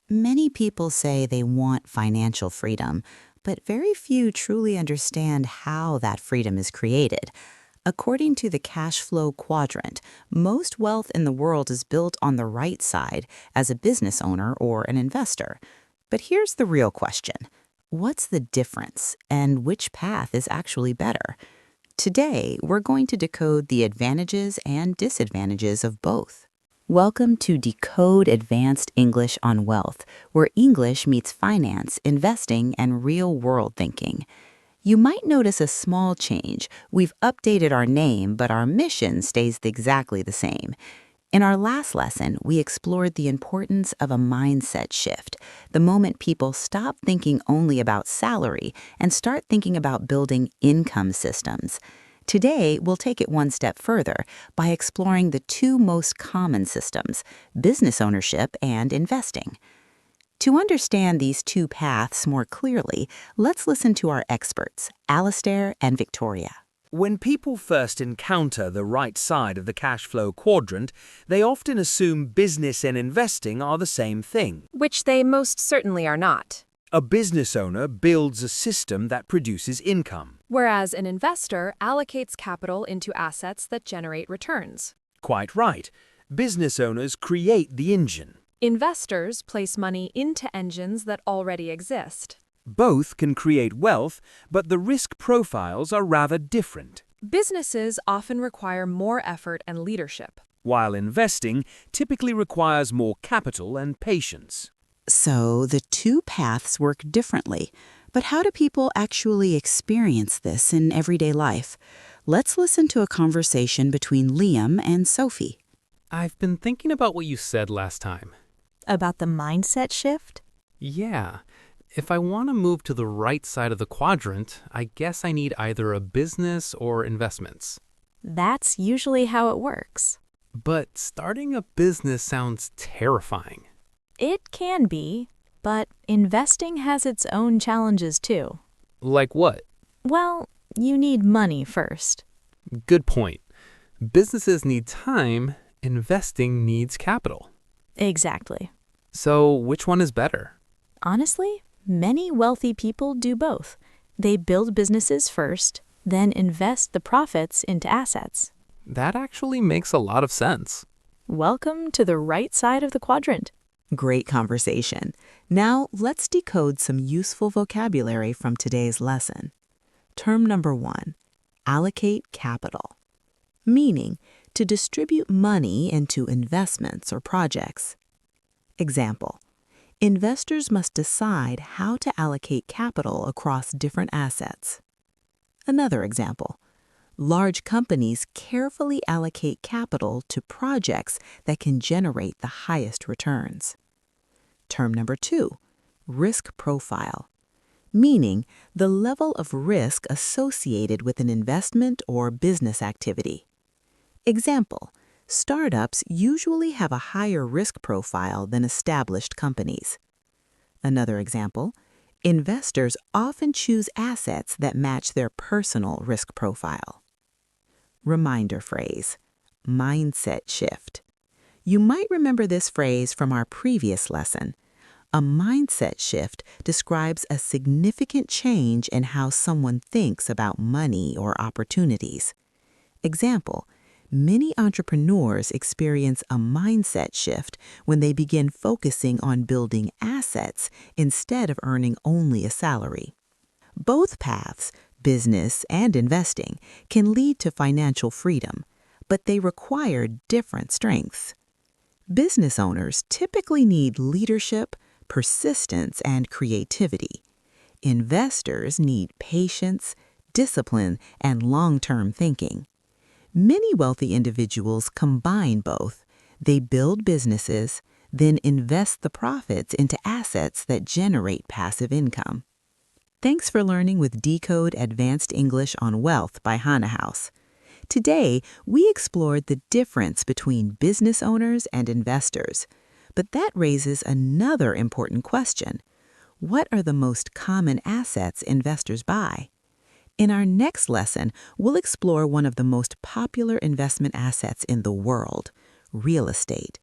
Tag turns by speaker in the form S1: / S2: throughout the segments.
S1: Many people say they want financial freedom, but very few truly understand how that freedom is created. According to the Cashflow Quadrant, most wealth in the world is built on the right side as a business owner or an investor. But here's the real question. What's the difference, and which path is actually better? Today, we're going to decode the advantages and disadvantages of both. Welcome to Decode Advanced English on Wealth, where English meets finance, investing, and real-world thinking. You might notice a small change. We've updated our name, but our mission stays exactly the same. In our last lesson, we explored the importance of a mindset shift, the moment people stop thinking only about salary and start thinking about building income systems. Today, we'll take it one step further by exploring the two most common systems, business ownership and investing. To understand these two paths more clearly, let's listen to our experts, Alistair and Victoria.
S2: When people first encounter the right side of the cash flow quadrant, they often assume business and investing are the same thing.
S3: Which they most certainly are not.
S2: A business owner builds a system that produces income.
S3: Whereas an investor allocates capital into assets that generate returns.
S2: Quite right. Business owners create the engine.
S3: Investors place money into engines that already exist.
S2: Both can create wealth, but the risk profiles are rather different.
S3: Businesses often require more effort and leadership,
S2: While investing typically requires more capital and patience.
S1: So the two paths work differently. But how do people actually experience this in everyday life? Let's listen to a conversation between Liam and Sophie.
S4: I've been thinking about what you said last time.
S5: About the mindset shift?
S4: Yeah, if I want to move to the right side of the quadrant, I guess I need either a business or investments.
S5: That's usually how it works.
S4: But starting a business sounds terrifying.
S5: It can be, but investing has its own challenges too.
S4: Like what?
S5: Well, you need money first.
S4: Good point. Businesses need time, investing needs capital.
S5: Exactly.
S4: So which one is better?
S5: Honestly, many wealthy people do both. They build businesses first, then invest the profits into assets.
S4: That actually makes a lot of sense.
S5: Welcome to the right side of the quadrant.
S1: Great conversation. Now, let's decode some useful vocabulary from today's lesson. Term number 1, allocate capital. Meaning, to distribute money into investments or projects. Example, investors must decide how to allocate capital across different assets. Another example, large companies carefully allocate capital to projects that can generate the highest returns. Term number 2, risk profile, meaning the level of risk associated with an investment or business activity. Example, startups usually have a higher risk profile than established companies. Another example, investors often choose assets that match their personal risk profile. Reminder phrase, mindset shift. You might remember this phrase from our previous lesson. A mindset shift describes a significant change in how someone thinks about money or opportunities. Example, many entrepreneurs experience a mindset shift when they begin focusing on building assets instead of earning only a salary. Both paths, business and investing, can lead to financial freedom, but they require different strengths. Business owners typically need leadership, persistence, and creativity. Investors need patience, discipline, and long-term thinking. Many wealthy individuals combine both. They build businesses, then invest the profits into assets that generate passive income. Thanks for learning with Decode Advanced English on Wealth by Hana House. Today, we explored the difference between business owners and investors. But that raises another important question. What are the most common assets investors buy? In our next lesson, we'll explore one of the most popular investment assets in the world, real estate.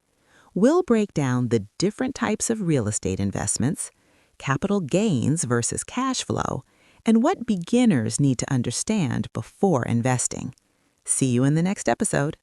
S1: We'll break down the different types of real estate investments, capital gains versus cash flow, and what beginners need to understand before investing. See you in the next episode.